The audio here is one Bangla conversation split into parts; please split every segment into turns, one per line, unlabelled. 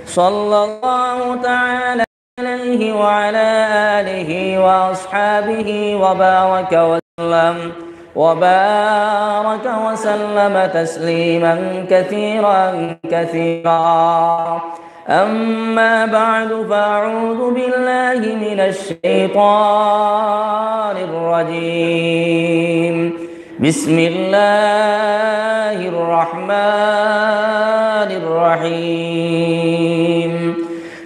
صلى الله تعالى عليه وعلى آله وأصحابه وبارك وسلم تسليما كثيرا كثيرا. أما بعد فأعوذ بالله من الشيطان الرجيم. بسم الله الرحمن الرحيم.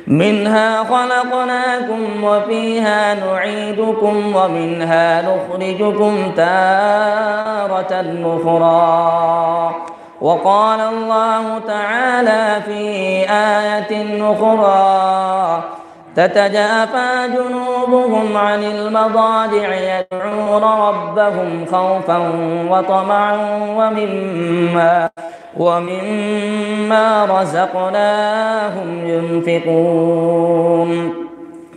منها خلقناكم وفيها نعيدكم ومنها نخرجكم تارة أخرى. وقال الله تعالى في آية أخرى: تتجافى جنوبهم عن المضاجع يدعون ربهم خوفا وطمعا ومما رزقناهم ينفقون.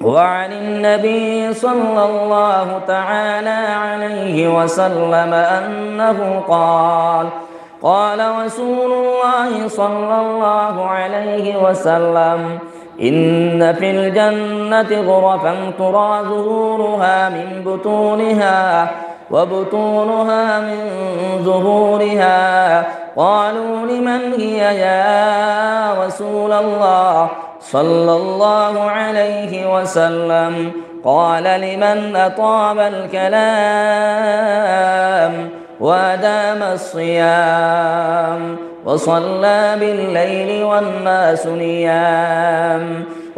وعن النبي صلى الله تعالى عليه وسلم أنه قال رسول الله صلى الله عليه وسلم: إن في الجنة غرفا ترى ظهورها من بطونها وبطونها من ظهورها. قالوا: لمن هي يا رسول الله صلى الله عليه وسلم؟ قال: لمن أطاب الكلام وأدام الصيام وصلى بالليل والناس نيام.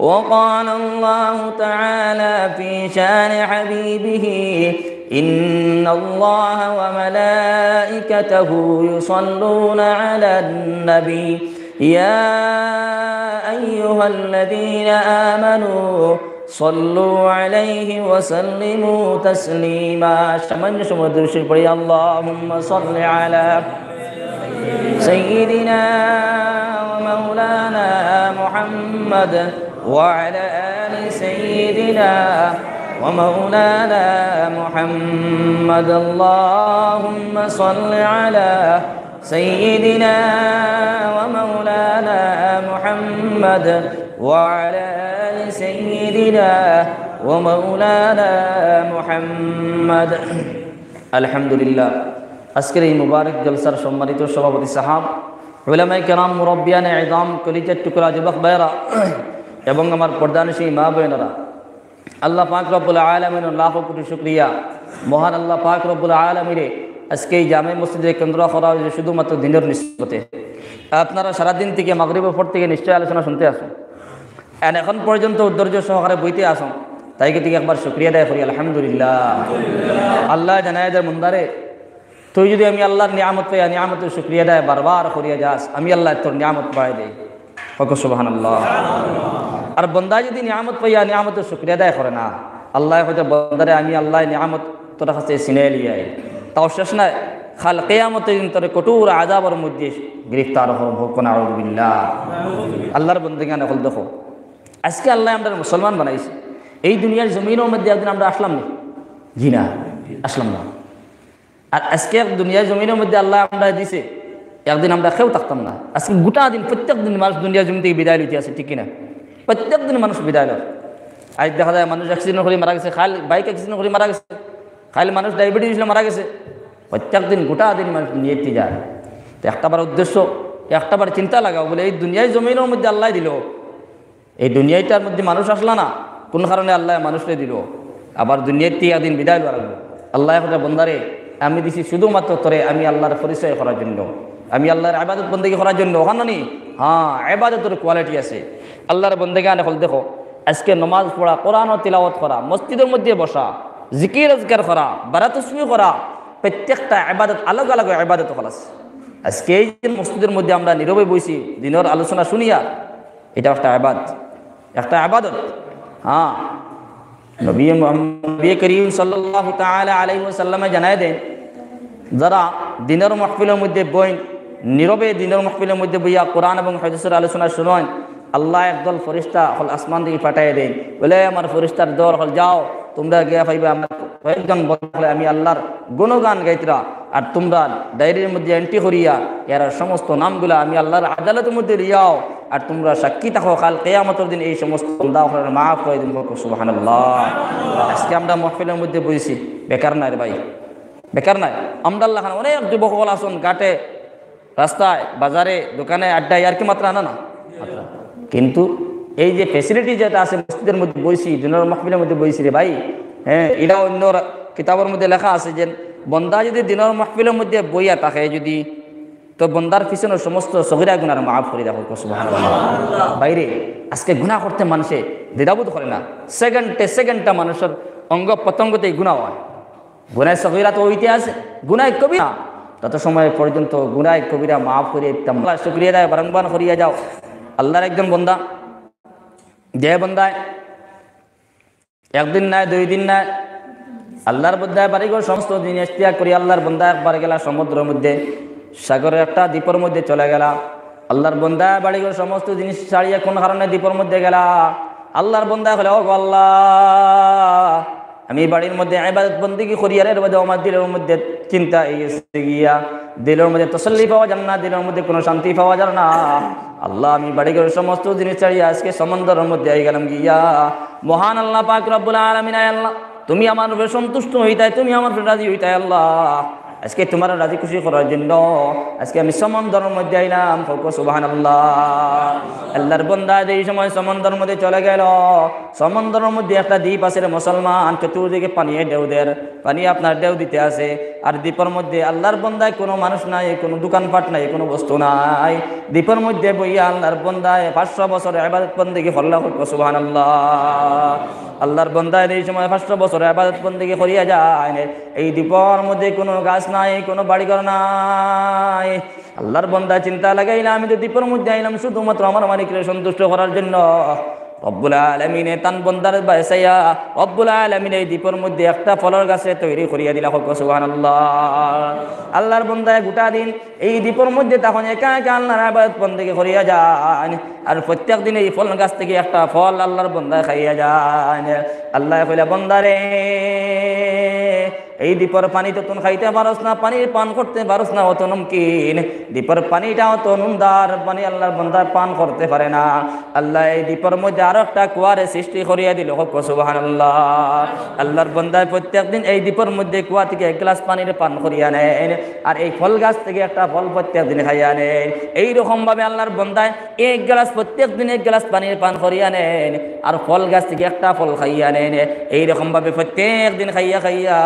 وقال الله تعالى في شان حبيبه: إن الله وملائكته يصلون على النبي يا أيها الذين آمنوا صلوا عليه وسلموا تسليما. সামান্য সময় দরুদ পড়ি। আল্লাহুম্মা সাল্লি আলা سيدنا ومولانا محمد وعلى آل سيدنا ومولانا محمد. اللهم صل على سيدنا ومولانا محمد وعلى آل سيدنا ومولانا محمد. الحمد لله. আজকের এই মুবারক জলসার সম্মানিত সভাপতি সাহাব, উলামায়ে কেরাম, মুরব্বিয়ানে ইযাম, কলিজার টুকরা যুবক ভাইরা এবং আমার পর্দানশী মা বোনেরা, আল্লাহ পাক রব্বুল আলামিনের লাখো কোটি শুকরিয়া। মহান আল্লাহ পাক রব্বুল আলামিনে আজকে এই জামে মসজিদে কেন্দ্র করা হয়েছে শুধুমাত্র দিনের নিসবতে। আপনারা সারাদিন থেকে মাগরিবের পর থেকে নিশ্চয় আলোচনা শুনতে আসুন, এখন পর্যন্ত ধৈর্য সহকারে বইতে আসুন। তাইকে থেকে একবার শুকরিয়া আদায় করি। আলহামদুলিল্লাহ। আল্লাহ জানায়াদের মুন্দারে, তুই যদি আমি আল্লাহর নিয়ামত পাই, নিয়ামতের শুকরিয়া দেয় বারবার করিয়া যাস, আমি আল্লাহ তোর নিয়ামত পাই দেই। সুবহানাল্লাহ। আর বন্দা যদি নিয়ামত পাইয়া নিয়ামতের শুকরিয়া দেয় করে না, আল্লাহ হয়তো বন্দারে আমি আল্লাহ নিয়ামত তোর কাছে চিনে লিয়াই, তাও শেষ নাই, খাল কিয়ামতের দিন তোর কঠোর আযাবের মধ্যে গ্রেফতার হোক। নাউযুবিল্লাহ। আল্লাহর বন্দেগান হল দেখো, আজকে আল্লাহ আমরা মুসলমান বানাইছে। এই দুনিয়ার জমিনের মধ্যে একদিন আমরা আসলাম না? জি না, আসলাম না। আর আজকে দুনিয়ার জমিনের মধ্যে আল্লাহ আমরা দিছে, একদিন আমরা কেউ থাকতাম না। আজকে গোটা দিন প্রত্যেক দিন মানুষ দুনিয়ার জমি থেকে বিদায় লইতে আছে, ঠিক কিনা? প্রত্যেক দিন মানুষ বিদায় লয়। আজ দেখা যায় মানুষ অ্যাক্সিডেন্ট করে মারা গেছে, খালি বাইক অ্যাক্সিডেন্ট করে মারা গেছে, খালি মানুষ ডায়াবেটিস মারা গেছে। প্রত্যেক দিন গোটা দিন মানুষ দুনিয়াতে যায়। তো একটাবার উদ্দেশ্য, একটাবার চিন্তা লাগাও, বলে এই দুনিয়ার জমিনের মধ্যে আল্লাহ দিল, এই দুনিয়াটার মধ্যে মানুষ আসলা না, কোন কারণে আল্লাহ মানুষকে দিল? আবার দুনিয়াতে একদিন বিদায় লওয়া লাগলো। আল্লাহ কথা বন্দারে আমি দিছি শুধুমাত্র তোরে আমি আল্লাহর পরিচয় করার জন্য, আমি আল্লাহর ইবাদত বন্দেগী করার জন্য। ওখানে নি হ্যাঁ, ইবাদতের কোয়ালিটি আছে। আল্লাহর বন্দেগান এখন দেখো, আজকে নমাজ পড়া, কোরআন ও তিলাওয়াত করা, মসজিদের মধ্যে বসা, জিকির আজকার করা, বারাতুসমি করা, প্রত্যেকটা ইবাদত আলাদা আলাদা ইবাদত খলাস। আজকে এই যে মসজিদের মধ্যে আমরা নীরবে বসি, দিনের আলোচনা শুনিয়া, এটা একটা ইবাদত, একটা ইবাদত। হ্যাঁ, নবী করিম সাল্লাল্লাহু তাআলা আলাইহি ওয়াসাল্লাম জানায় দেন, যারা দিনের মাহফিলের মধ্যে বইন, নীরবে দিনের মাহফিলের মধ্যে বইয়া কোরআন এবং হাদিসের আলোচনা শুনেন, আল্লাহ একদল ফেরেশতা হল আসমান থেকে পাঠিয়ে দেন, বলে আমার ফেরেশতার দল হল যাও তোমরা গিয়া পাইবা আমার কয়েকজন বলে আমি আল্লাহর গুণগান গাইতরা, আর তোমরা ডায়েরির মধ্যে এন্ট্রি করিয়া এর সমস্ত নামগুলা আমি আল্লাহর আদালতের মধ্যে লিয়াও, আর তোমরা সাক্ষী থাকো কাল কিয়ামতের দিন এই সমস্ত বান্দাদের মাফ করে দিন। সুবহানাল্লাহ। আজকে আমরা মাহফিলের মধ্যে বসেছি, বেকার নাই রে ভাই, বেকার নাই। আমদাল্লাহ খান অনেক যুবকল আসুন, ঘাটে, রাস্তায়, বাজারে, দোকানে, আড্ডায়, আর কি মাত্রা আনা না, কিন্তু এই যে ফেসিলিটি যেটা আছে মসজিদের মধ্যে বইছি, দিনের মাহফিলের মধ্যে বইছি রে ভাই, হ্যাঁ, এটা অন্য কিতাবের মধ্যে লেখা আছে যে বন্দা যদি দিনের মাহফিলের মধ্যে বইয়া থাকে যদি, তো বন্দার পিছনে সমস্ত সগীরা গুনার মাফ করে দেখো। সুবহানাল্লাহ। বাইরে আজকে গুনাহ করতে মানুষে দ্বিধাবোধ করে না, সেকেন্ডটা মানুষের অঙ্গ প্রত্যঙ্গতেই গুনাহ হয়। গুনাহ সগীরা তো ওইতে আছে, গুনাহ কবিরা তত সময় পর্যন্ত গুনাহ কবিরা মাফ করে আল্লাহ শুকরিয়া দেয়, বারংবার করিয়া যাও। আল্লাহর একজন বন্দা, যে বন্দায় একদিন নাই, 2 দিন নাই, আল্লাহর বন্দায় বাড়িঘর সমস্ত জিনিস ত্যাগ করি আল্লাহর বন্দা একবার গেলা সমুদ্রের মধ্যে, সাগরের একটা দ্বীপের মধ্যে চলে গেলা। আল্লাহর বন্দা বাড়িঘর সমস্ত জিনিস ছাড়িয়ে কোন কারণে দ্বীপের মধ্যে গেলা? আল্লাহর বন্দা হলে ও আল্লাহ, আমি বাড়ির মধ্যে ইবাদত বন্দেগী করি, আর এর মধ্যে আমার দিলের মধ্যে চিন্তা এসে গিয়া, দিলের মধ্যে তসল্লি পাওয়া যায় না, দিলের মধ্যে কোনো শান্তি পাওয়া যায় না। আল্লাহ, আমি বাড়িঘর সমস্ত জিনিস ছাড়িয়ে আজকে সমুদ্রের মধ্যে আই গেলাম গিয়া। মহান আল্লাহ পাক রব্বুল আলামিন, আল্লাহ তুমি আমার উপরে সন্তুষ্ট হইতাই, তুমি আমার উপরে রাজি হইতাই। আল্লাহ, আজকে তোমার রাজি খুশি করার জন্য আজকে আমি সমুদ্রের মধ্যে আইলাম। সুবহানাল্লাহ। আল্লাহর বান্দা এই সময় সমুদ্রের মধ্যে চলে গেল। সমুদ্রের মধ্যে একটা দ্বীপ আছে রে মুসলমান, চতুর্দিকে পানি ঢেউদের পানি আপনার ঢেউ দিতে আছে। আর দ্বীপের মধ্যে আল্লাহর বান্দায় কোনো মানুষ নাই, কোনো দোকানপাট নাই, কোনো বস্তু নাই। দ্বীপের মধ্যে বইয়া আল্লাহর বান্দায় 500 বছর ইবাদত বন্দেগী করলা। সুবহানাল্লাহ। আল্লাহর বান্দায় এই সময় 500 বছর ইবাদত বন্দেগী করিয়া যায়। এই দ্বীপের মধ্যে কোনো গাছ নাই, কোনো বাড়িঘর নাই। আল্লাহর বান্দা চিন্তা লাগাইলা, আমি তো দ্বীপের মধ্যে আইলাম শুধুমাত্র আমার মালিককে সন্তুষ্ট করার জন্য। রব্বুল আলামিন তান বন্দার বাসাইয়া রব্বুল আলামিন এই দ্বীপের মধ্যে একটা ফলের গাছে তৈরি করিয়া দিলা। সুবহানাল্লাহ। আল্লাহর বান্দা গোটা দিন এই দ্বীপের মধ্যে তখন একা একা আল্লাহর ইবাদত বন্দেগী করিয়া যায়। আর প্রত্যেক দিন এই ফল গাছ থেকে একটা ফল আল্লাহর বান্দা খাইয়া যায়। আল্লাহ কইলা, বান্দারে এই দ্বীপের পানি তো তুমি খাইতে পারস না, পানি পান করতে পারস না, অত নমকিন দ্বীপের পানিটা অত নুনদার পানি আল্লাহর বান্দা পান করতে পারে না। আল্লাহ এই দ্বীপের মধ্যে আরো একটা কুয়ারে সৃষ্টি করিয়া দিল। সুবহানাল্লাহ। আল্লাহর বান্দায় প্রত্যেক দিন এই দ্বীপের মধ্যে কুয়া থেকে 1 গ্লাস পানির পান করিয়া নেন, আর এই ফল গাছ থেকে একটা ফল প্রত্যেক দিন খাইয়া নেন। এইরকম ভাবে আল্লাহর বান্দায় 1 গ্লাস প্রত্যেক দিন 1 গ্লাস পানির পান করিয়া নেন, আর ফল গাছ থেকে একটা ফল খাইয়া নেন। এইরকম ভাবে প্রত্যেক দিন খাইয়া খাইয়া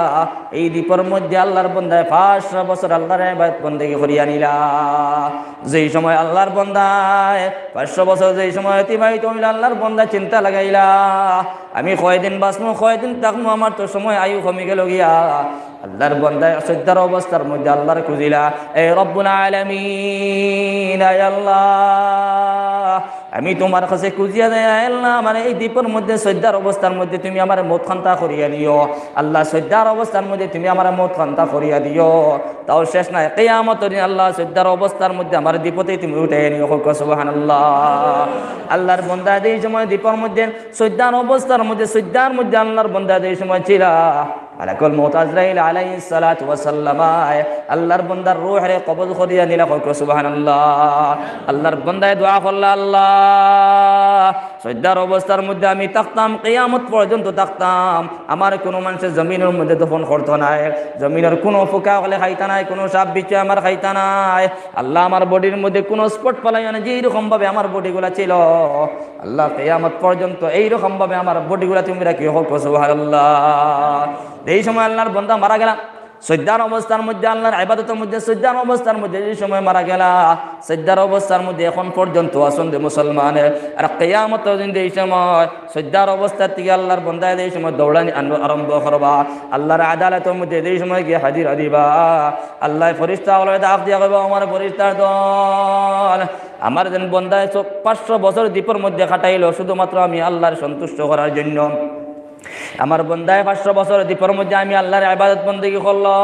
এই দ্বীপের মধ্যে আল্লাহর বান্দায় 500 বছর আল্লাহর ইবাদত বন্দেগী করিয়া নিলা। যেই সময় আল্লাহর বান্দায় 500 বছর যেই সময় অতিবাহিত হইল, আল্লাহর বান্দা চিন্তা লাগাইলা, আমি কয়দিন বাঁচমু, কয়দিন থাকমু, আমার তো সময় আয়ু কমে গেল গিয়া। আল্লাহর বান্দায় অশ্রদ্ধার অবস্থার মধ্যে আল্লাহর খুঁজিলা, এ রব্বুল আলামিন, আয় আল্লাহ, আমি তোমার কাছে খুঁজিয়া দেয় আল্লাহ, মানে এই দ্বীপের মধ্যে শ্রদ্ধার অবস্থার মধ্যে তুমি আমার মত খান্তা করিয়া দিও। আল্লাহ, শ্রদ্ধার অবস্থার মধ্যে তুমি আমার মত খান্তা করিয়া দিও। তাও শেষ নাই, কিয়ামতের দিন আল্লাহ শ্রদ্ধার অবস্থার মধ্যে আমার দ্বীপতে তুমি উঠে নিও। সুবহানাল্লাহ। আল্লাহর বান্দা এই সময় দ্বীপের মধ্যে শ্রদ্ধার অবস্থার মধ্যে আল্লাহর বান্দা এই সময় ছিল। মালাকুল মউত আজরাইল আলাইহিস সালাতু ওয়াস সালাম আল্লাহর বান্দার রূহরে কবজ করিয়া নিলা। সুবহানাল্লাহ। আল্লাহর বান্দায় দোয়া করলা, আল্লাহ শ্রদ্ধার অবস্থার মধ্যে আমি থাকতাম, কিয়ামত পর্যন্ত থাকতাম, আমার কোনো মানুষের জমিনের মধ্যে দফন করতো নাই, জমিনের কোনো পোকা হলে খাইতা নাই, কোনো সাপ বিচ্ছু আমার খাইতা নাই। আল্লাহ, আমার বডির মধ্যে কোনো স্পট পালাইয়া না, যে এইরকম ভাবে আমার বডিগুলা ছিল, আল্লাহ কিয়ামত পর্যন্ত এইরকম ভাবে আমার বডিগুলা তুমি রাখি। সুবহানাল্লাহ। এই সময় আল্লাহর বান্দা মারা গেলা সজ্জার অবস্থার মধ্যে, আল্লাহর ইবাদতের মধ্যে সজ্জার অবস্থার মধ্যে যে সময় মারা গেলা, সজ্জার অবস্থার মধ্যে এখন পর্যন্ত আসন দে মুসলমানের। আর কিয়ামতের দিন এই সময় সজ্জার অবস্থার থেকে আল্লাহর বান্দা এই সময় দৌড়ানি আরম্ভ করবা, আল্লাহর আদালতের মধ্যে এই সময় গিয়ে হাজির দিবা। আল্লাহ ফেরেশতা বলে ডাক দিয়া কইবা, আমার ফেরেশতার দল, আমার যেন বান্দায় 500 বছর দ্বীপের মধ্যে কাটাইলো শুধুমাত্র আমি আল্লাহর সন্তুষ্ট করার জন্য। আমার বান্দায় 500 বছর দ্বীপের মধ্যে আমি আল্লাহর ইবাদত বন্দেগী করলো।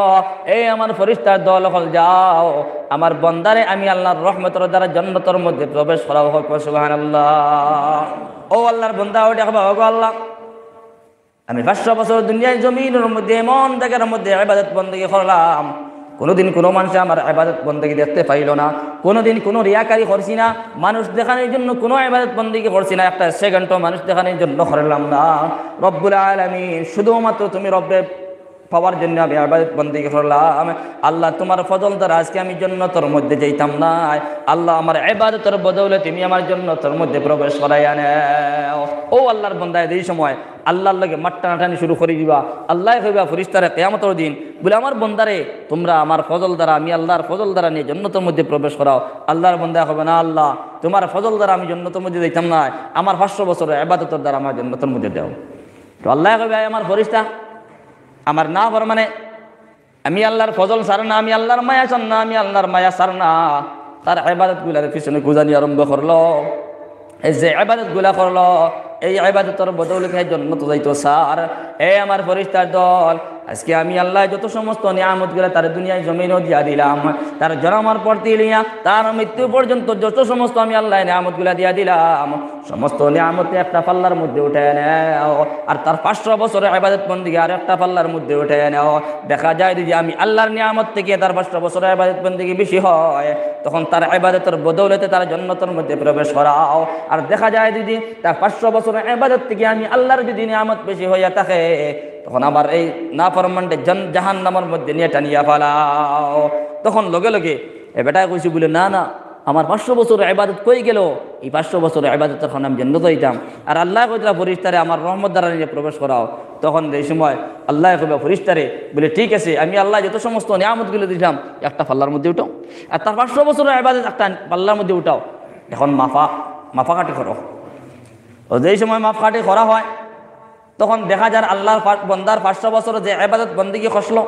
এই আমার ফেরেশতার দল হল, যাও আমার বান্দারে আমি আল্লাহর রহমতের দ্বারা জান্নাতের মধ্যে প্রবেশ করাও। সুবহানাল্লাহ। ও আল্লাহর বান্দা, ওই দেখবা, ওগো আল্লাহ, আমি 500 বছর দুনিয়ায় জমিনের মধ্যে এমন জায়গার মধ্যে ইবাদত বন্দেগী করলাম, কোনোদিন কোনো মানুষ আমার ইবাদত বন্দেগী দেখতে পাইল না, কোনোদিন কোনো রিয়াকারি করছি না, মানুষ দেখানোর জন্য কোনো ইবাদত বন্দেগী করছি না, একটা সেকেন্ডও মানুষ দেখানোর জন্য করলাম না। রব্বুল আলামিন শুধুমাত্র তুমি রব্বে পাওয়ার জন্য আমি ইবাদত বন্দেগী করলাম। আল্লাহ তোমার ফজল দ্বারা আজকে আমি জান্নাতের মধ্যে যাইতাম না। আল্লাহ আমার ইবাদতের বদৌলতে তুমি আমার জান্নাতের মধ্যে প্রবেশ করাইয়া নাও। ও আল্লাহর বান্দা, এই সময় আল্লাহর লগে মাঠ টানাটানি শুরু করে দিবা। আল্লাহ কইবা ফেরেশতারা কিয়ামতের দিন বলে, আমার বান্দারে তোমরা আমার ফজল দ্বারা, আমি আল্লাহর ফজল দ্বারা নিয়ে জান্নাতের মধ্যে প্রবেশ করাও। আল্লাহর বান্দা হবে না, আল্লাহ তোমার ফজল দ্বারা আমি জান্নাতের মধ্যে যাইতাম না, আমার 500 বছরের ইবাদতের দ্বারা আমার জান্নাতের মধ্যে দাও। তো আল্লাহ কইবা, আমার ফেরেশতা আমার না মানে আমি আল্লাহর ফজল সার না, আমি আল্লাহর মায়া চান না, আমি আল্লাহর মায়া সার না, তার ইবাদতগুলার পিছনে গুজানি আরম্ভ করলো। এই যে ইবাদতগুলা করলো, এই ইবাদতের বদৌলতে জান্নাত যাইতো স্যার। এই আমার ফেরেশতার দল, আজকে আমি আল্লাহ যত সমস্ত নিয়ামতগুলা তার দুনিয়ায় জমিনও দিয়া দিলাম, তার জন্মের পর থেকে তার মৃত্যু পর্যন্ত যত সমস্ত আমি আল্লাহ নিয়ামতগুলা দিয়া দিলাম, সমস্ত নিয়ামতে একটা পাল্লার মধ্যে উঠে নাও, আর তার 500 বছরের ইবাদত বন্দেগী আর একটা পাল্লার মধ্যে উঠে নাও। দেখা যায় যে আমি আল্লাহর নিয়ামত থেকে তার 500 বছরের ইবাদত বন্দেগী বেশি হয়, তখন তার ইবাদতের বদৌলতে তার জান্নাতের মধ্যে প্রবেশ করাও। আর দেখা যায় যদি তার 500 বছরের ইবাদত থেকে আমি আল্লাহর যদি নিয়ামত বেশি হইয়া থাকে, তখন আমার এই নাফরমানকে জাহান্নামের মধ্যে নিয়ে টানিয়া ফেলাও। তখন লগে লগে এ বেটায় কইছি বলে, না না, আমার 500 বছরের ইবাদত কই গেল? এই 500 বছরের ইবাদত তখন আমি জান্নাতে যাইতাম। আর আল্লাহ কইলা ফেরেশতারে আমার রহমত দ্বারা নিয়ে প্রবেশ করাও। তখন এই সময় আল্লাহ কইবা ফেরেশতারে বলে, ঠিক আছে, আমি আল্লাহ যত সমস্ত নিয়ামতগুলো দিলাম একটা পাল্লার মধ্যে উঠাও, আর তার 500 বছরের ইবাদত একটা পাল্লার মধ্যে উঠাও। এখন মাফাকাটি করো। ও যেই সময় মাপকাঠি করা হয়, তখন দেখা যায় আল্লাহর বন্দার 500 বছর যে ইবাদত বন্দেগী খসলো,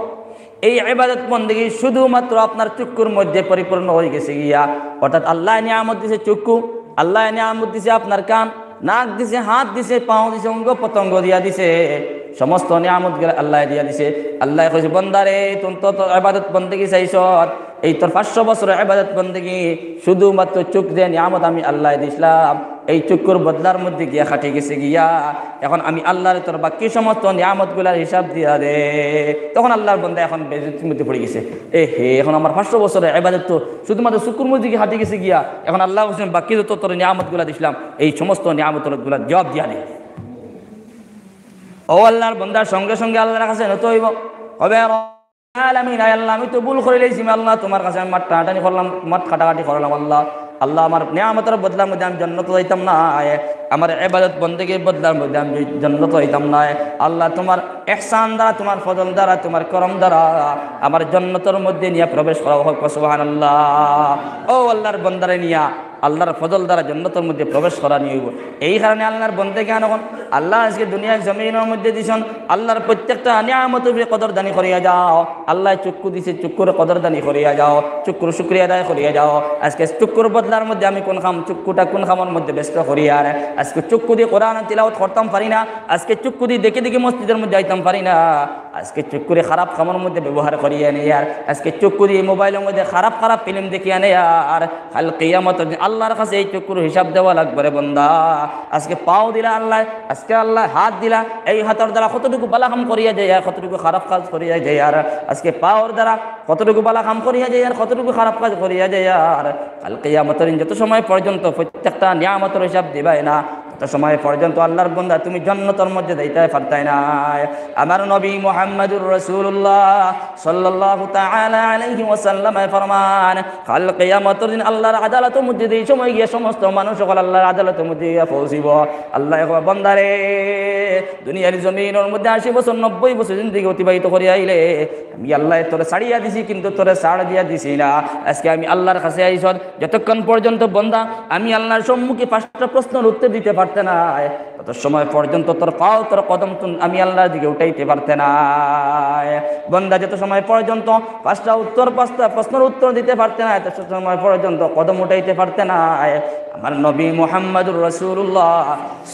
এই ইবাদত বন্দেগী শুধুমাত্র আপনার চক্ষুর মধ্যে পরিপূর্ণ হয়ে গেছে গিয়া। অর্থাৎ আল্লাহ নিয়ামত দিছে চক্ষু, আল্লাহ নিয়ামত দিছে আপনার কান, নাক দিছে, হাত দিছে, পাও দিছে, অঙ্গ প্রত্যঙ্গ দিয়া দিছে, সমস্ত নিয়ামত আল্লাহ দিয়া দিছে। আল্লাহ কইছে, বন্দারে তুমি তো ইবাদত বন্দেগী চাইছ, এই তোর 500 বছরের ইবাদত বন্দেগী শুধুমাত্র চোখ দিয়ে নিয়ামত আমি আল্লাহ দিছিলাম, এই চক্ষুর বদলার মধ্যে গিয়া খাটে গেছে গিয়া। এখন আমি আল্লাহর তোর বাকি সমস্ত নিয়ামতগুলার হিসাব দিয়া দে। তখন আল্লাহর বন্দা এখন বেজতির মধ্যে পড়ে গেছে, হে এখন আমার 500 বছরের ইবাদত তো শুধুমাত্র চক্ষুর মধ্যে গিয়ে হাঁটে গেছে গিয়া। এখন আল্লাহ হোসেন বাকি যত তোর নিয়ামতগুলা দিছিলাম, এই সমস্ত নিয়ামতগুলার জবাব দিয়া দে। ও আল্লাহর বন্দার সঙ্গে সঙ্গে আল্লাহর কাছে নত হইব, কবে আলামিন, আল্লাহ আমি তো ভুল করে লইছি, আল্লাহ তোমার কাছে আমি মাঠ টানাটানি করলাম, মাঠ কাটাকাটি করলাম। আল্লাহ আমার নিয়ামতের বদলার মধ্যে আমি জান্নাত যাইতাম না, আমার ইবাদত বন্দেগীর বদলার মধ্যে আমি জান্নাত যাইতাম না। আল্লাহ তোমার ইহসান দ্বারা, তোমার ফজল দ্বারা, তোমার করম দ্বারা আমার জান্নাতের মধ্যে নিয়ে প্রবেশ করা হোক। সুবহানাল্লাহ। ও আল্লাহর বন্দারে নিয়া আল্লাহর ফজল দ্বারা জান্নাতের মধ্যে প্রবেশ করা নিয়ে হইব। এই কারণে আল্লাহর বন্দেগী আনখন আল্লাহ আজকে দুনিয়ার জমিনের মধ্যে দিছেন, আল্লাহর প্রত্যেকটা নিয়ামতের কদরদানি করিয়া যাও। আল্লাহ চক্ষু দিছে, চক্ষুর কদরদানি করিয়া যাও, চক্ষুর শুকরিয়া আদায় করিয়া যাও। আজকে চক্ষুর বদলার মধ্যে আমি কোন খাম, চক্ষুটা কোন খামের মধ্যে ব্যস্ত করিয়া, আজকে চক্ষু দিয়ে কোরআন তিলাওয়াত করতাম পারি না, আজকে চক্ষু দিয়ে দেখে দেখে মসজিদের মধ্যে যাইতাম পারি না, আজকে চক্ষুরে খারাপ খামের মধ্যে ব্যবহার করিয়া নেই, আর আজকে চক্ষু দিয়ে মোবাইলের মধ্যে খারাপ খারাপ ফিল্ম দেখিয়া নেই, আর কাল কিয়ামত আল্লাহর কাছে এই চক্ষুর হিসাব দেওয়া লাগবে রে বন্দা। আজকে পাও দিলা আল্লাহ, আজকে আল্লাহ হাত দিলা, এই হাতের দ্বারা কতটুকু বালা কাম করিয়া যায় আর কতটুকু খারাপ কাজ করিয়া যায়, আর আজকে পাওয়ার দ্বারা কতটুকু বালা কাম করিয়া যায় আর কতটুকু খারাপ কাজ করিয়া যায়। আর কাল কিয়ামতের দিন যত সময় পর্যন্ত প্রত্যেকটা নিয়ামতের হিসাব দিবাই না, তত সময় পর্যন্ত আল্লাহর বান্দা তুমি জান্নাতের মধ্যে যাইতে পারতাই না। আমার নবী মুহাম্মদুর রাসূলুল্লাহ সাল্লাল্লাহু তাআলা আলাইহি ওয়াসাল্লাম ফরমান, কাল কিয়ামতের দিন আল্লাহর আদালতের মধ্যে এই সময় গিয়ে সমস্ত মানুষ সকল আল্লাহর আদালতের মধ্যে পৌঁছিব। আল্লাহ কয়, বান্দারে দুনিয়ার জমিনের মধ্যে 80 বছর 90 বছর জিন্দেগি অতিবাহিত করে আইলে আমি আল্লাহ তোরে ছাড়িয়া দিছি, কিন্তু তোরে ছাড় দিয়া দিছি না। আজকে আমি আল্লাহর কাছে আইছ, যতক্ষণ পর্যন্ত বান্দা আমি আল্লাহর সম্মুখে 5টা প্রশ্নের উত্তর দিতে পারতে না, তত সময় পর্যন্ত তোর পাও তোর কদম আমি আল্লাহর দিকে উঠাইতে পারতে না। বান্দা যত সময় পর্যন্ত 5টা প্রশ্নের উত্তর দিতে পারতে না, তত সময় পর্যন্ত কদম উঠাইতে পারতে না। আমার নবী মুহাম্মদুর রাসূলুল্লাহ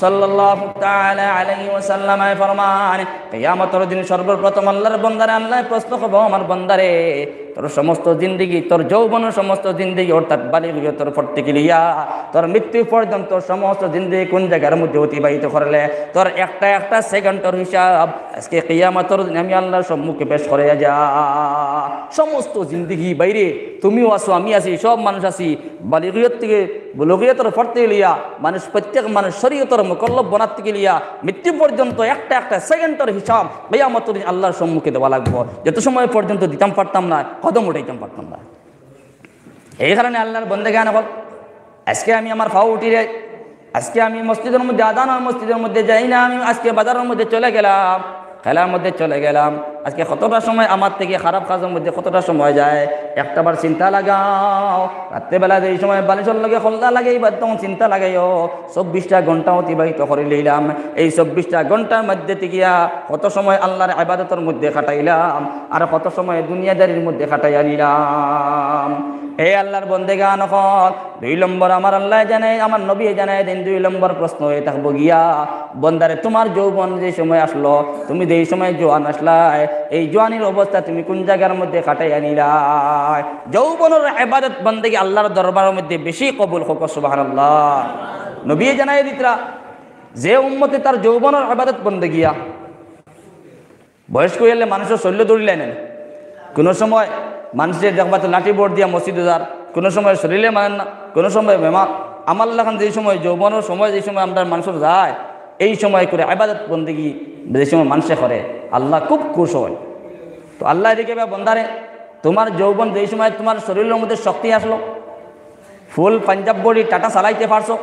সাল্লাল্লাহু তাআলা আলাইহি ওয়াসাল্লাম ফরমান কিয়ামতের দিন সর্বপ্রথম আল্লাহর বান্দারে আল্লাহ প্রশ্ন করবে, আমার বান্দারে তোর সমস্ত জিন্দেগি, তোর যৌবনের সমস্ত জিন্দেগি অর্থাৎ বালিগতর পর থেকে লিয়া তোর মৃত্যু পর্যন্ত সমস্ত জিন্দেগি কোন জায়গার মধ্যে অতিবাহিত করলে তোর একটা একটা সেকেন্ডের হিসাব আজকে কিয়ামতের দিন আমি আল্লাহর সম্মুখে পেশ করে যা। সমস্ত জিন্দেগি বাইরে তুমিও আসো, আমি আছি, সব মানুষ আছি, বালিগত থেকে বুলুগিয়তের পর থেকে লিয়া মানুষ, প্রত্যেক মানুষ শরীয়তের মুকল্লফ বনার থেকে লিয়া মৃত্যু পর্যন্ত একটা একটা সেকেন্ডের হিসাব কিয়ামতের দিন আল্লাহর সম্মুখে দেওয়া লাগবো। যত সময় পর্যন্ত দিতাম পারতাম না, কদম উঠাইতাম পারতাম না। এই কারণে আল্লাহর বন্দেগান হল, আজকে আমি আমার ফাও উঠিয়ে আজকে আমি মসজিদের মধ্যে আদান আর মসজিদের মধ্যে যাই না, আমি আজকে বাজারের মধ্যে চলে গেলাম, খেলার মধ্যে চলে গেলাম, আজকে কতটা সময় আমার থেকে খারাপ কাজের মধ্যে কতটা সময় যায় একটাবার চিন্তা লাগাও। রাত্রেবেলা যে সময় বালিশর লাগে হলদা লাগে বা তখন চিন্তা লাগাইও 24টা ঘন্টা অতিবাহিত করে লইলাম, এই 24টা ঘন্টার মধ্যে গিয়া কত সময় আল্লাহর ইবাদতের মধ্যে কাটাইলাম আর কত সময় দুনিয়াদারির মধ্যে কাটাইয়া নিলাম। এই আল্লাহর বন্দেগান হল 2 নম্বর আমার আল্লাহ জানাই, আমার নবী জানাই দেন 2 নম্বর প্রশ্ন হয়ে থাকবো গিয়া, বন্দারে তোমার যৌবন যে সময় আসলো, তুমি যেই সময় জোয়ান আসলাই, এই জোয়ানির অবস্থা তুমি কোন জায়গার মধ্যে কাটাইয়া নিলাই? যৌবনের ইবাদত বন্দেগী আল্লাহর দরবারের মধ্যে বেশি কবুল হোক, সুবহানাল্লাহ। নবী জানাই দিতরা যে উম্মতে তার যৌবনের ইবাদত বন্দেগিয়া বয়স্ক হইলে মানুষের শৈল্য দৌড়িলেন না, কোনো সময় মানুষের দেখবা তো লাঠি বোর্ড দিয়া মসজিদে যার, কোনো সময় শরীরে মানেন না, কোনো সময় বেমার। আমার লাগান যেই সময় যৌবনের সময়, যেই সময় আমরা মানুষের যায়, এই সময় করে ইবাদত বন্দেগী যে সময় মানুষে করে আল্লাহ খুব খুশ হয়। তো আল্লাহ এদিকে বন্দারে তোমার যৌবন যেই সময় তোমার শরীরের মধ্যে শক্তি আসলো, ফুল পাঞ্জাব বডি টাটা চালাইতে পারছো,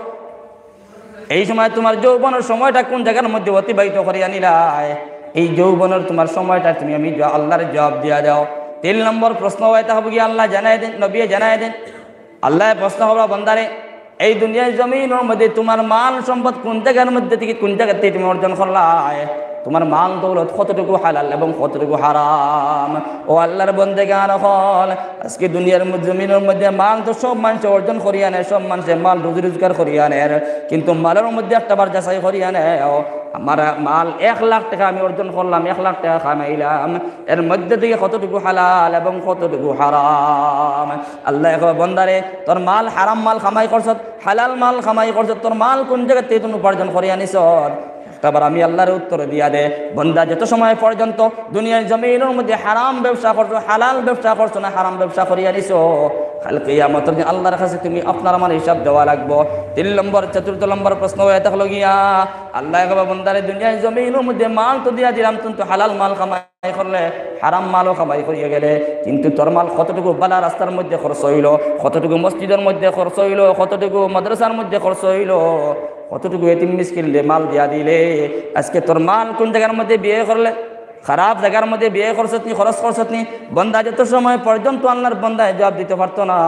এই সময় তোমার যৌবনের সময়টা কোন জায়গার মধ্যে অতিবাহিত করিয়া নিলাই? এই যৌবনের তোমার সময়টা তুমি আমি আল্লাহর জবাব দিয়া দাও। 3 নম্বর প্রশ্ন হইতে হবে কি আল্লাহ জানাই দেন, নবী জানাই দেন। আল্লাহ প্রশ্ন হলো বন্দারে এই দুনিয়ার জমিনের মধ্যে তোমার মাল সম্পদ কোন জায়গার মধ্যে থেকে কোন জায়গা থেকে তুমি অর্জন করলাই? তোমার মাল দৌলত কতটুকু হালাল এবং কতটুকু হারাম? ও আল্লাহর বন্দেগান হল, আজকে দুনিয়ার জমিনের মধ্যে মাল তো সব মানুষ অর্জন করিয়া নেয়, সব মানুষের মাল রুজি রোজগার করিয়া নেয়, কিন্তু মালের মধ্যে একটা বার যাচাই করিয়া নেয়। আমার মাল 1 লাখ টাকা আমি অর্জন করলাম, 1 লাখ টাকা কামাইলাম, এর মধ্যে থেকে কতটুকু হালাল এবং কতটুকু হারাম? আল্লাহ বন্দারে তোর মাল হারাম মাল কামাই করছ, হালাল মাল কামাই করছ, তোর মাল কোন জায়গা থেকে তুমি উপার্জন করিয়া নিছ? তারপর আমি আল্লাহর উত্তর দিয়া দে, বন্দা যত সময় পর্যন্ত দুনিয়ার জমিনের মধ্যে হারাম ব্যবসা করছো, হালাল ব্যবসা করছো না, হারাম ব্যবসা করিয়া নিছো, কাল কিয়ামতের দিন আল্লাহর কাছে তুমি আপনার আমার হিসাব দেওয়া লাগবো। 3 নম্বর 4 নম্বর প্রশ্ন হয়ে থাকলো গিয়া আল্লাহ বন্দারে দুনিয়ার জমিনের মধ্যে মাল তো দিয়া দিলাম, কিন্তু হালাল মাল কামাই করলে হারাম মালও কামাই করিয়া গেলে, কিন্তু তোর মাল কতটুকু বালা রাস্তার মধ্যে খরচ হইল, কতটুকু মসজিদের মধ্যে খরচ হইল, কতটুকু মাদ্রাসার মধ্যে খরচ হইল, কতটুকু এতিম মিসকিনলে মাল দিয়া দিলে? আজকে তোর মাল কোন জায়গার মধ্যে বিয়ে করলে, খারাপ জায়গার মধ্যে বিয়ে করছত নি, খরচ করছত নি? বন্দা যত সময় পর্যন্ত আল্লাহর বন্দায় জবাব দিতে পারতো না,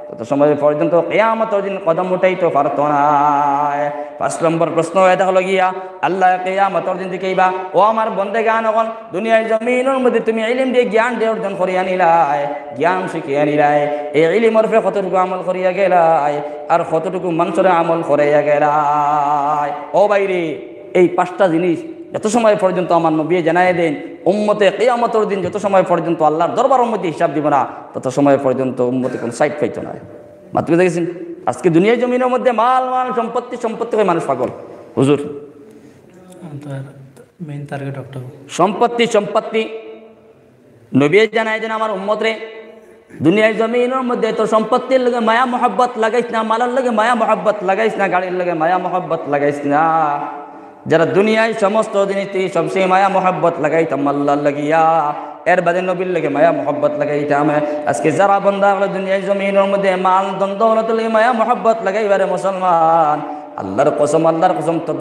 তত সময় পর্যন্ত কিয়ামতের দিন কদম উঠাইতে পারতো না। 5 নম্বর প্রশ্ন এটা হলো গিয়া আল্লাহ কিয়ামতের দিন দিকেইবা, ও আমার বন্দেগান হল দুনিয়ার জমিনের মধ্যে তুমি ইলম দিয়ে জ্ঞান দিয়ে অর্জন করিয়া নিলাই, জ্ঞান শিখিয়া নিলাই, এই ইলমের উপরে কতটুকু আমল করিয়া গেলাই আর কতটুকু মানুষের আমল করিয়া গেলাই? ও বাইরে এই 5টা জিনিস যত সময় পর্যন্ত আমার নবী জানাই দেন উম্মতে কিয়ামতের দিন যত সময় পর্যন্ত আল্লাহর দরবারের মধ্যে হিসাব দিব না, তত সময় পর্যন্ত উম্মতে কোন সাইড পাইতো না। মাত্র দেখেছেন আজকে দুনিয়ার জমিনের মধ্যে মাল মাল সম্পত্তি সম্পত্তি হয়ে মানুষ পাগল। হুজুর
মেইন টার্গেট অফ
সম্পত্তি সম্পত্তি নবী জানাই দেন আমার উম্মতরে দুনিয়ার জমিনের মধ্যে তো সম্পত্তির লগে মায়া মোহাব্বত লাগাইছ না, মালার লগে মায়া মোহাব্বত লাগাইছ না, গাড়ির লগে মায়া মোহাব্বত লাগাইছ না। যারা দুনিয়ায় সমস্ত জিনিস সবচেয়ে মায়া মোহাব্বত লাগাইতাম আল্লাহর লাগিয়া, এর বাদে নবীর লগে মায়া মোহাব্বত লাগাইতাম। আজকে যারা বন্দা হলো দুনিয়ার জমিনের মধ্যে মাল দ্বন্দ্ব হলো মায়া মোহাব্বত লাগাইবারে মুসলমান, আল্লাহর কসম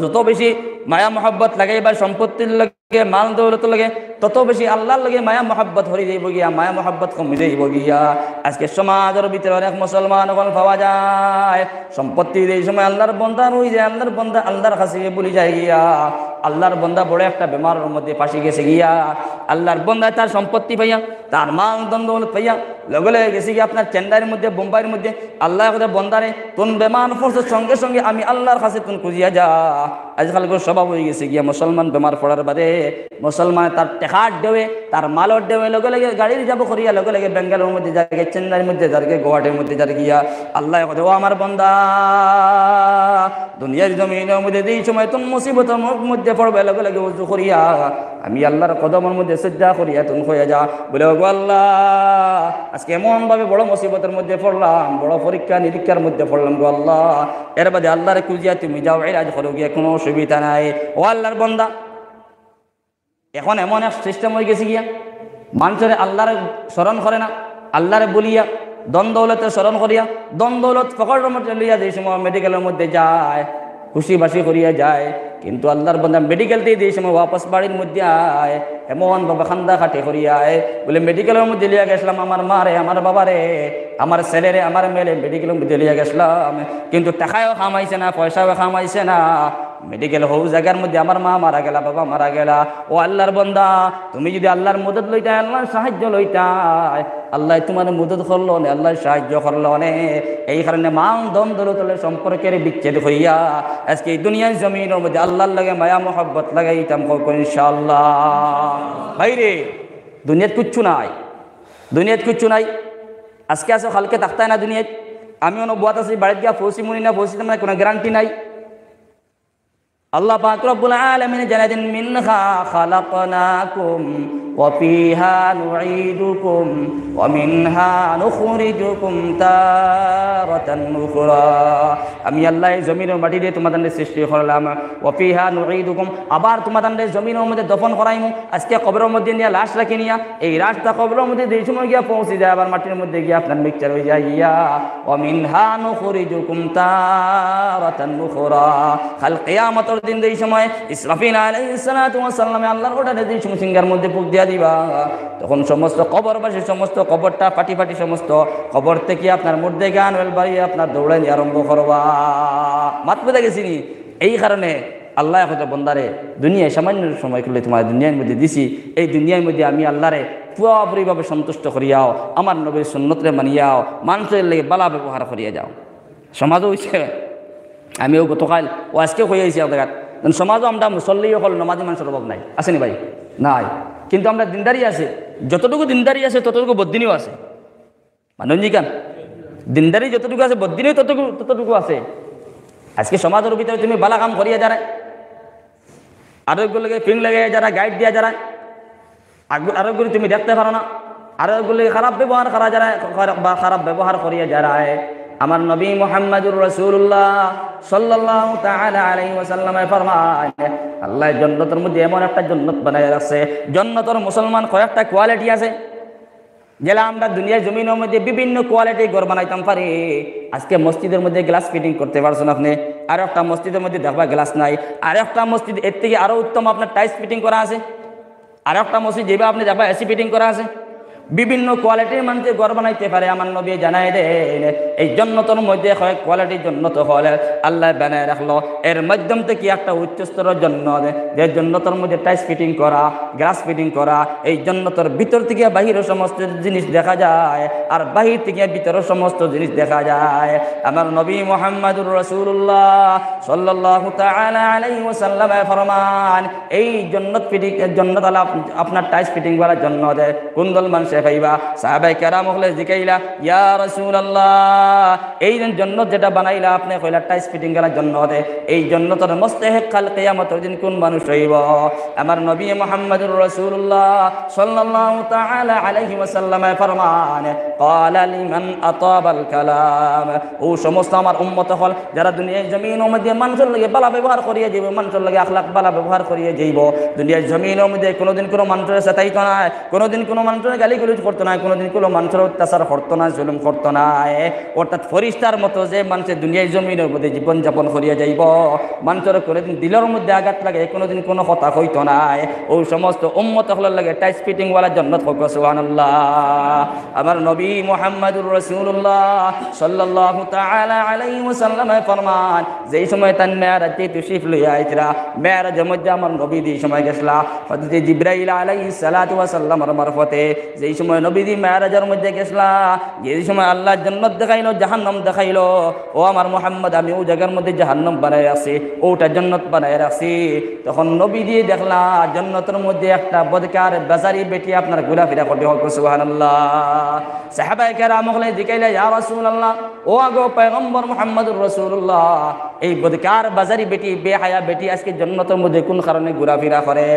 যত বেশি মায়া মোহাব্বত লাগাইবার সম্পত্তির লগে মাল দৌলতের লগে তত বেশি আল্লাহর লগে মায়া মোহাব্বত হরি যাইব গিয়া, মায়া মোহাব্বত কমি যাইব গিয়া। আজকে সমাজের ভিতরে অনেক মুসলমান পাওয়া যায় সম্পত্তি এই সময় আল্লাহর বন্দা রই যায়, আল্লাহর বন্দা আল্লাহর কাছে বলি যায় গিয়া আল্লাহর বন্দা বড় একটা বেমারের মধ্যে ফাঁসি গেছে গিয়া, আল্লাহর বন্দা তার সম্পত্তি পাইয়া, তার মাল দন্দৌলত পাইয়া লগে লগে গেছে গিয়া আপনার চেন্নাইয়ের মধ্যে, বোম্বাইয়ের মধ্যে। আল্লাহ কথা বন্দারে তুন বেমার পড়ছে, সঙ্গে সঙ্গে আমি আল্লাহর কাছে তুন খুঁজিয়া যা। আজকালকার স্বভাব হয়ে গেছে গিয়া মুসলমান বেমার পড়ার বাদে মুসলমান তার টেকার দেবে, তার মালর দেবে, লগে লগে গাড়ির যাব করিয়া লগে লগে বেঙ্গালোর মধ্যে যাকে, চেন্নাইয়ের মধ্যে যাকে, গুয়াহাটির মধ্যে যার গিয়া। আল্লাহ কথা ও আমার বন্দা দুনিয়ার জমিনের মধ্যে এই সময় তুমি মুসিবতের মধ্যে পড়বে, লগে লগে উজু করিয়া আমি আল্লাহর কদমের মধ্যে শ্রদ্ধা করিয়া তুমি হয়ে যা। বলে ওগো আল্লাহ আজকে এমন ভাবে বড় মুসিবতের মধ্যে পড়লাম, বড় পরীক্ষা নিরীক্ষার মধ্যে পড়লাম গো আল্লাহ, এর বাদে আল্লাহরে খুঁজিয়া তুমি যাও, ইলাজ করো গিয়া, কোনো অসুবিধা নাই। ও আল্লাহর বন্দা এখন এমন এক সিস্টেম হয়ে গেছে গিয়া, মানুষের আল্লাহরে স্মরণ করে না, আল্লাহরে বলিয়া দন দৌলতে স্মরণ করিয়া দন দৌলত ফকরের মধ্যে লইয়া যে সময় মেডিকেলের মধ্যে যায়, খুশি বাসি করিয়া যায়, কিন্তু আল্লাহর বন্দা মেডিকেল দিয়ে যে সময় ওয়াপস বাড়ির মধ্যে আয়, এমন বাবা খান্দা খাটে করিয়া আয়, বলে মেডিকেলের মধ্যে লিয়া গেছিলাম আমার মারে, আমার বাবারে, আমার ছেলেরে, আমার মেলে মেডিকেলের মধ্যে লিয়া গেছিলাম, কিন্তু টাকাও খামাইছে না, পয়সাও খামাইছে না, মেডিকেল হৌ জায়গার মধ্যে আমার মা মারা গেলা, বাবা মারা গেলা। ও আল্লাহর বন্দা তুমি যদি আল্লাহর মদত লইতাই, আল্লাহর সাহায্য লইতাই, আল্লাহ তোমার মদত করলো না, আল্লাহর সাহায্য করলো না, এই কারণে মান দম দৌলতের সম্পর্কের বিচ্ছেদ হইয়া আজকে এই দুনিয়ার জমিনের মধ্যে আল্লাহর লাগে মায়া মোহাব্বত লাগাইতাম ইনশাআল্লাহ। ভাইরে দুনিয়াত কিচ্ছু নাই, দুনিয়াত কিচ্ছু নাই, আজকে আসো কালকে থাকতায় না দুনিয়াত। আমি অনুবাদ আছি বাড়িতে গিয়া ফসি মনি না ফসি মানে কোনো গ্যারান্টি নাই। আল্লাহ পাক রব্বুল আলামিন জানায় দেন মিনহা খালাকনাকুম ওয়া ফিহা নুঈদুকুম ওয়া মিনহা নুখরিজুকুম তারাতান উখরা। আমি আল্লাহ এই জমিনের মাটি দিয়ে তোমাদের সৃষ্টি করলাম, ওয়া ফিহা নুঈদুকুম, আবার তোমাদের জমিনের মধ্যে দফন করাইমু। আজকে কবরের মধ্যে নিয়ে লাশ রাখি নিয়া, এই লাশটা কবরের মধ্যে যে সময় গিয়া পৌঁছে যায়, আবার মাটির মধ্যে গিয়া আপনার মিক্সচার হয়ে যায় গিয়া, ওয়া মিনহা নুখরিজুকুম তারাতান উখরা। কাল কিয়ামতের দিন যেই সময় ইসরাফিল আলাইহিস সালাতু ওয়াস সালামে আল্লাহর ওটা যেই সময় সিংহার মধ্যে ফুঁক দিয়া দিবা, তখন সমস্ত কবরবাসী, সমস্ত কবরটা পাটি পাটি, সমস্ত কবর থেকে আপনার মধ্যে গান বাড়িয়ে আপনার দৌড়ানি আরম্ভ করবা। মাত বুঝে গেছিনি। এই কারণে আল্লাহ এখন বন্দারে দুনিয়ায় সামান্য সময় করলে তোমার দুনিয়ার মধ্যে দিছি, এই দুনিয়ার মধ্যে আমি আল্লাহরে পুরোপুরিভাবে সন্তুষ্ট করিয়াও, আমার নবীর সুন্নতরে মানিয়াও, মানুষের লেগে বালা ব্যবহার করিয়া যাও। সমাজও হয়েছে, আমিও গতকাল ও আজকেও হয়ে আইছি আপনার সমাজও আমরা মুসল্লি হল নমাজি মানুষের অভাব নাই, আসেনি ভাই? নাই। কিন্তু আমরা দিনদারি আছে, যতটুকু দিনদারি আছে ততটুকু বদ্দিনীও আছে। মানুষজি কান দিনদারি যতটুকু আছে বদ্দিনীও ততটুকু আছে। আজকে সমাজের ভিতরে তুমি বালা কাম করিয়া যারা, আরোগ্য ফিং লেগে যারা, গাইড দিয়া যারা, আরোগ্য তুমি দেখতে পারো না, আরোগ্য খারাপ ব্যবহার করা যারা বা খারাপ ব্যবহার করিয়া যারা, আমার নবী মুহাম্মদুর রাসূলুল্লাহ সাল্লাল্লাহু তাআলা আলাইহি ওয়াসাল্লাম ফরমায়, আল্লাহ জান্নাতের মধ্যে এমন একটা জান্নাত বানায় রাখছে, জান্নাতের মুসলমান কয়েকটা কোয়ালিটি আছে, যেটা আমরা দুনিয়ার জমিনের মধ্যে বিভিন্ন কোয়ালিটি ঘর বানাইতাম পারি। আজকে মসজিদের মধ্যে গ্লাস ফিটিং করতে পারছেন আপনি, আর একটা মসজিদের মধ্যে দেখবা গ্লাস নাই, আর একটা মসজিদ এর থেকে আরো উত্তম আপনার টাইলস ফিটিং করা আছে, আর একটা মসজিদ যেভাবে আপনি দেখবা এসি ফিটিং করা আছে। বিভিন্ন কোয়ালিটির মানুষ ঘর বানাইতে পারে। আমার নবী জানাই দেন এই জান্নাতের মধ্যে কয়েক কোয়ালিটির জান্নাত হলে আল্লাহ বানায় রাখলো, এর মাধ্যম থেকে একটা উচ্চ স্তরের জান্নাত, যে জান্নাতের মধ্যে টাইলস ফিটিং করা, গ্লাস ফিটিং করা, এই জান্নাতের ভিতর থেকে বাহিরের সমস্ত জিনিস দেখা যায়, আর বাহির থেকে ভিতরের সমস্ত জিনিস দেখা যায়। আমার নবী মুহাম্মদুর রাসূলুল্লাহ সাল্লাল্লাহু তাআলা আলাইহি ওয়াসাল্লাম ফরমান, এই জান্নাত ফিটিং জান্নাত আলা আপনার টাইলস ফিটিং করার জন্য কোন দল মানুষ পাইবা? সাহাবায়ে কেরাম হলে জিকাইলা, ইয়া রাসূলুল্লাহ এই জান্নাত যেটা বানাইলা আপনি কইলা টাইলস ফিটিং করার জন্য, এই জান্নাতের মুস্তাহিক কাল কিয়ামতের দিন কোন মানুষ হইব? আমার নবী মুহাম্মদুর রাসূলুল্লাহ সাল্লাল্লাহু তাআলা আলাইহি ওয়াসাল্লাম ফরমান, ক্বালা লিমান আতাবাল কালাম, ও সমস্ত আমার উম্মত হল যারা দুনিয়ার জমিনের মধ্যে মানুষের লাগে ভালো ব্যবহার করিয়ে যাইব, মানুষের লাগে আখলাক ভালো ব্যবহার করিয়ে যাইব। দুনিয়ার জমিনের মধ্যে কোনোদিন কোনো মানুষের সাথেইতো না, কোনোদিন কোনো মানুষের গালি করতো না, কোনোদিন কোনো মানুষের অত্যাচার করতো না, জুলুম করতো না। অর্থাৎ ফরিস্তার মতো যে মানুষের দুনিয়ার জমিনের মধ্যে জীবনযাপন করিয়া যাইব, মানুষের কোনোদিন দিলের মধ্যে আঘাত লাগে, কোনোদিন কোনো কথা হইতো না। ওই সমস্ত উম্মত হলার লাগে টাইস ফিটিংওয়ালার জন্য থাকো সুবহানাল্লাহ। আমার নবী নবী মুহাম্মদুর রাসূলুল্লাহ সাল্লাল্লাহু তাআলা আলাইহি ওয়াসাল্লাম ফরমান যেই সময় তান মেরাজে তশরিফ লইয়া আইতরা মেরাজের মধ্যে আমার নবী দি সময় গেছলা হযরত জিবরাইল আলাইহিস সালাতু ওয়াসাল্লামের মারফতে যেই সময় নবী দি মেরাজের মধ্যে গেছলা যেই সময় আল্লাহ জান্নাত দেখাইলো জাহান্নাম দেখাইলো ও আমার মুহাম্মদ আমি ওই জায়গার মধ্যে জাহান্নাম বানায় আছি ওটা জান্নাত বানায় রাখছি তখন নবী দিয়ে দেখলা জান্নাতের মধ্যে একটা বদকার বেচারি বেটি আপনার ঘোরাফেরা করতে হবে সুবহানাল্লাহ সাহাবায়ে কেরাম হলে জিকাইলা ইয়া রাসূলুল্লাহ ও আগো পয়গম্বর মুহাম্মদুর রাসূলুল্লাহ এই বদকার বাজারি বেটি বেহায়া বেটি আজকে জান্নাতের মধ্যে কোন কারণে ঘোরাফেরা করে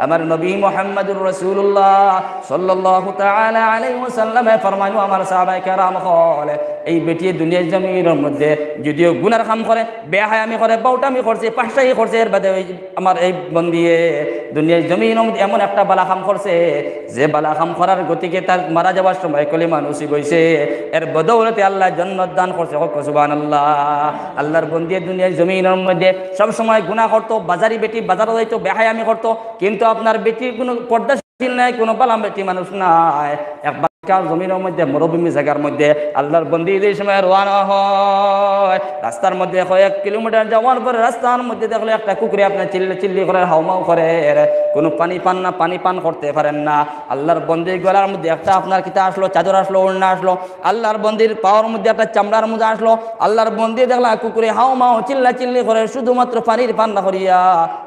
আমার নবী মুহাম্মদুর রাসূলুল্লাহ সাল্লাল্লাহু তাআলা আলাইহি ওয়াসাল্লাম ফরমানো আমার সাহাবায়ে কেরাম হলে এই বেটি দুনিয়ার জমিনের মধ্যে যদিও গুনার কাম করে বেহায়ামি করে বাউটামি করছে পাঁচটাই করছে এর বাদে আমার এই বন্দিয়ে দুনিয়ার জমিনের মধ্যে এমন একটা বালা কাম করছে যে বালা কাম করার গতিকে তার মারা যাওয়ার সময় কলিমা নসিব হইছে এর বদৌলতে আল্লাহ জান্নাত দান করছে সুবহানাল্লাহ আল্লাহর বন্দি দুনিয়ার জমিনের মধ্যে সব সময় গুনাহ করতো বাজারি বেটি বাজারে যাইতো বেহায়ামি করতো কিন্তু আপনার বেটির কোনো পর্দাশীল নাই কোনো বালাম বেটি মানুষ নাই একবার জমিনের মধ্যে মরুভূমি জায়গার মধ্যে আল্লাহর বন্দি এই সময় রওনা হয় রাস্তার মধ্যে কয়েক কিলোমিটার যাওয়ার পরে রাস্তার মধ্যে দেখলে একটা কুকুরে আপনার চিল্লি চিল্লি করে হাউমাউ করে কোনো পানি পান না পানি পান করতে পারেন না আল্লাহর বন্দির গলার মধ্যে একটা আপনার কিতা আসলো চাদর আসলো ওড়না আসলো আল্লাহর বন্দির পাওয়ার মধ্যে একটা চামড়ার মোজা আসলো আল্লাহর বন্দি দেখলা কুকুরে হাউমাউ চিল্লা চিল্লি করে শুধুমাত্র পানির পান না করিয়া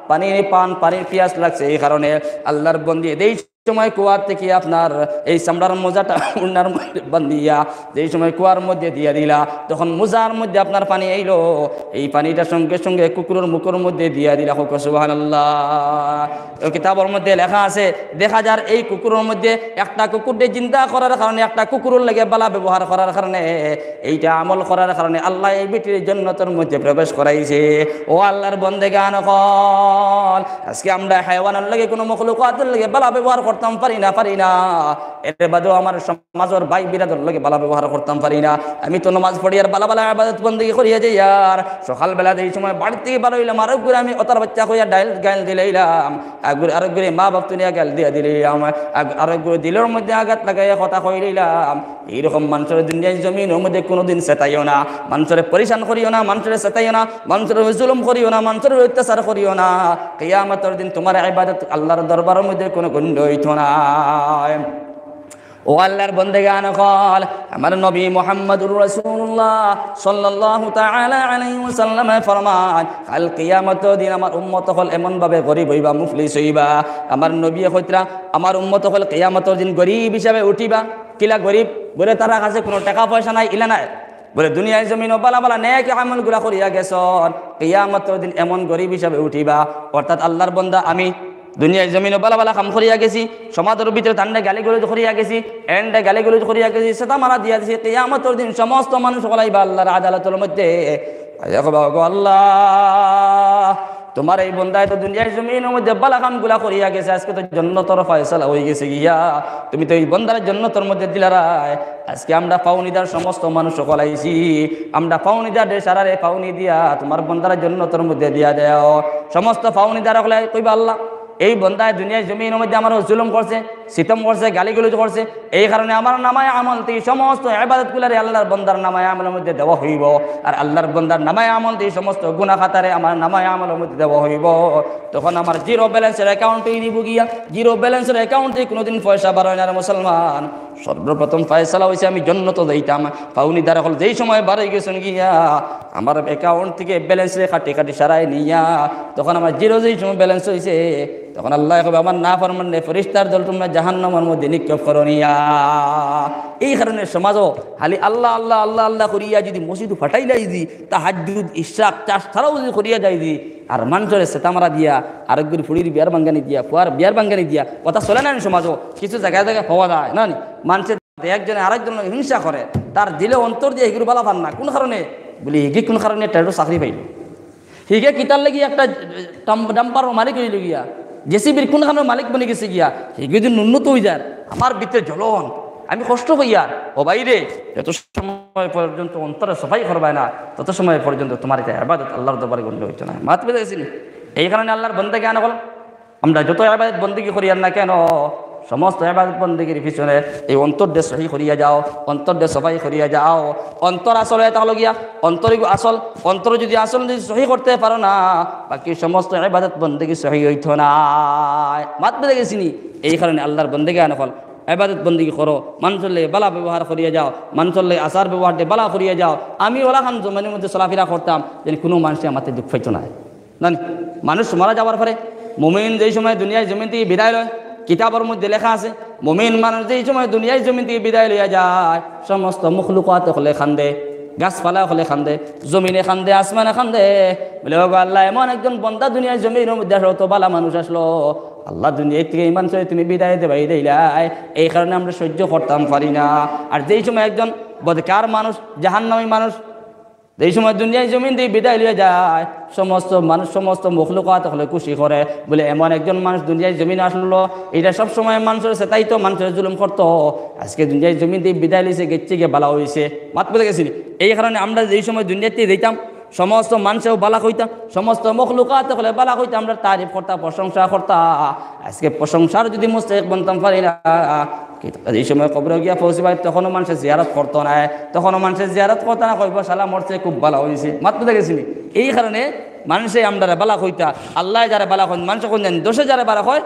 পানির পিয়াস লাগছে এই কারণে আল্লাহর বন্দি এই সময় কুয়ার থেকে আপনার এই চামড়ার মোজাটা উন্নার মধ্যে বান্ধিয়া যেই সময় কুয়ার মধ্যে দিয়া দিলা তখন মোজার মধ্যে আপনার পানি আইলো এই পানিটা সঙ্গে সঙ্গে কুকুরের মুখের মধ্যে দিয়া দিলা সুবহানাল্লাহ কিতাবের মধ্যে লেখা আছে দেখা যার এই কুকুরের মধ্যে একটা কুকুরকে জিন্দা করার কারণে একটা কুকুরের লেগে বালা ব্যবহার করার কারণে এইটা আমল করার কারণে আল্লাহ এই বেটির জান্নাতের মধ্যে প্রবেশ করাইছে ও আল্লাহর বান্দাগান কল আজকে আমরা হায়াওয়ানের লাগে কোনো মখলুকাতের লাগে বালা ব্যবহার করতাম পারি না এর বাদেও আমার সমাজের ভাই বিরাদর লগে বালা ব্যবহার করতাম পারি না আমি তো নামাজ পড়ি আর বালা বালা ইবাদত বন্দেগি করিয়া যাই আর সকালবেলা এই সময় বাড়ি থেকে বার হইলাম আরো করে আমি অতার বাচ্চা হইয়া গাইল দিলাম আরো করে মা বাপ তুনিয়া গাইল দিয়া দিলাম আরো করে দিলের মধ্যে আঘাত লাগাইয়া কথা কইলাম এইরকম মানুষের দুনিয়ার জমিনের মধ্যে কোনোদিন সেতাইও না মানুষের পরিশান করিও না মানুষের সেতাইও না মানুষের জুলুম করিও না মানুষের অত্যাচার করিও না কিয়ামতের দিন তোমার ইবাদত আল্লাহর দরবারের মধ্যে কোনো গণ্য হইতো না ও আল্লাহর বান্দাগান কল আমার নবী মুহাম্মদুর রাসূলুল্লাহ সাল্লাল্লাহু তাআলা আলাইহি ওয়াসাল্লাম ফরমান কাল কিয়ামতের দিন আমার উম্মত হল এমন ভাবে গরীব হইবা মুফলিস হইবা আমার নবী কইতরা আমার উম্মত হল কিয়ামতের দিন গরীব হিসাবে উঠিবা কিলা গরীব বলে তার কাছে কোনো টাকা পয়সা নাই ইলা নাই বলে দুনিয়ার জমিন বালা বালা নেক আমল গুলা করিয়া গেছন কিয়ামতের দিন এমন গরীব হিসাবে উঠিবা অর্থাৎ আল্লাহর বান্দা আমি দুনিয়ার জমিনে বালা বালা কাম করিয়া গেছি সমাজের ভিতরে তান্ডে গালিগুলোজ করিয়া গেছি এন্ডে গালিগুলোজ করিয়া গেছি সেটা মারা দিয়া দিছি কিয়ামতের দিন সমস্ত মানুষ গলাইবা আল্লাহর আদালতের মধ্যে আল্লাহ তোমার এই বন্দায় তো দুনিয়ার জমিনের মধ্যে বালা কামগুলা করিয়া গেছে আজকে তো জান্নাতের ফয়সালা হয়ে গেছে গিয়া তুমি তো এই বন্দার জান্নাতের মধ্যে দিলারায় আজকে আমরা পাওনিদার সমস্ত মানুষ গলাইছি আমরা পাওনিদার সারারে পাওনি দিয়া তোমার বন্দার জান্নাতের মধ্যে দিয়া দাও সমস্ত পাওনিদার গলাই কইবা আল্লাহ এই বন্দায় দুনিয়ার জমিনের মধ্যে আমার জুলুম করছে সিতম করছে গালিগুলোজ করছে এই কারণে আমার নামায় আমল দিয়ে সমস্ত ইবাদতগুলারে আল্লাহর বন্দার নামায় আমলের মধ্যে দেওয়া হইব আর আল্লাহর বন্দার নামায় আমল দিয়ে সমস্ত গুনাহ খাতারে আমার নামায় আমলের মধ্যে দেওয়া হইব তখন আমার জিরো ব্যালেন্সের অ্যাকাউন্টেই দিব গিয়া জিরো ব্যালেন্সের অ্যাকাউন্টে কোনোদিন পয়সা বার হয় না মুসলমান সর্বপ্রথম ফয়সালা হয়েছে আমি জান্নাত যাইতাম পাওনিদার হল যেই সময় বার হয়ে গেছেন গিয়া আমার অ্যাকাউন্ট থেকে ব্যালেন্স কাটি কাটি সারাই নিয়া তখন আমার জিরো যেই সময় ব্যালেন্স হয়েছে তখন আল্লাহ আমার না ফরমানে ফেরেশতার দল তোমরা জাহান্নামের মধ্যে নিক্ষেপ করনিয়া এই কারণে সমাজও খালি আল্লাহ আল্লাহ আল্লাহ আল্লাহ করিয়া যদি মসজিদ ফাটাইলাই দি তাহাজ্জুদ ইশরাক চাষ ছাড়াও যদি করিয়া যাই দি আর মানুষের সেতামারা দিয়া আরেকগুলি ফুড়ির বিয়ার বাঙ্গানি দিয়া ফুয়ার বিয়ার বাঙ্গানি দিয়া কথা চলে না সমাজও কিছু জায়গায় জায়গায় পাওয়া যায় না মানুষের একজনে আরেকজন হিংসা করে তার দিলে অন্তর দিয়ে এগুলো বালা পান না কোন কারণে বলি হিগে কোন কারণে একটা চাকরি পাইল হিগে কিতার লাগি একটা ডাম্পার মালিক হইল গিয়া জেসিবির কোন কারণে মালিক বনে গেছে গিয়া হিগে যদি উন্নত হয়ে যায় আমার ভিতরে জ্বলন আমি কষ্ট হইয়া ও বাইরে যত সময় পর্যন্ত অন্তরে সফাই করবায় না তত সময় পর্যন্ত তোমার এটা ইবাদত আল্লাহর দরবারে গণ্য হইতো না মাত পেতে গেছিনি এই কারণে আল্লাহর বন্দেগি আনা বল আমরা যত ইবাদত বন্দেগি করি আর না কেন সমস্ত ইবাদত বন্দেগীর পিছনে এই অন্তরকে সহি করিয়া যাও, অন্তরকে সফাই করিয়া যাও। অন্তর আসল হয়ে তাহলে গিয়া অন্তরই আসল, অন্তর যদি আসল যদি সহি করতে পারো না, বাকি সমস্ত ইবাদত বন্দেগী সহি হইতো না। মাত বেড়ে গেছিনি। এই কারণে আল্লাহর বন্দেগী আনফল ইবাদত বন্দেগী করো, মানুষের বালা ব্যবহার করিয়া যাও, মানুষের আচার ব্যবহার দিয়ে বালা করিয়া যাও। আমি ওলা খান জমানের মধ্যে চলাফেরা করতাম, যেন কোনো মানুষে আমাকে দুঃখ পাইতো না। জানি মানুষ মারা যাওয়ার পরে মুমিন যেই সময় দুনিয়ায় জমিন থেকে বিদায় লয়, কিতাবের মধ্যে লেখা আছে মুমিন মানুষ যেই সময় দুনিয়ায় জমিন থেকে বিদায় লইয়া যায়, সমস্ত মখলুকাত হলে খান্দে, গাছপালা হলে খান্দে, জমিনে খান্দে, আসমানে খান্দে, বলে ও আল্লাহ এমন একজন বন্দা দুনিয়ায় জমিনের মধ্যে আসলো, তো বালা মানুষ আসলো, আল্লাহ দুনিয়া থেকে ইমান চলে তুমি বিদায় দেবাই দিলাই, এই কারণে আমরা সহ্য করতাম পারি না। আর যেই সময় একজন বদকার মানুষ, জাহান্নামী মানুষ এই সময় দুনিয়ায় জমিন দিয়ে বিদায় লিয়ে যায়, সমস্ত মানুষ সমস্ত মখলুকাত হলে খুশি করে, বলে এমন একজন মানুষ দুনিয়ায় জমিন আসলো। এটা সব সময় মানুষের সেটাই তো মানুষের জুলুম করতো, আজকে দুনিয়ায় জমিন দিয়ে বিদায় লিয়েছে, গেছে গিয়ে বালা হয়েছে। মাত বলে গেছি। এই কারণে আমরা যেই সময় দুনিয়াতে দিতাম, সমস্ত মানুষেও বালা হইতাম, সমস্ত মখলুকাত হলে বালা হইতাম, আমরা তারিফ করতাম, প্রশংসা করতাম। আজকে প্রশংসার যদি মুস্তাহিক বনতাম পারি না, এই সময় কবরে গিয়া পৌঁছিবাই তখনও মানুষের জিয়ারত করতো না, তখনও মানুষের জিয়ারত করতো না, কইব শালা মরছে খুব বালা হয়েছে। মাত বুঝে গেছিলি। এই কারণে মানুষে আমরা বালা হইতা, আল্লাহ যারা বালা হয়, মানুষ কোন জানি দোষে যারা বালা হয়,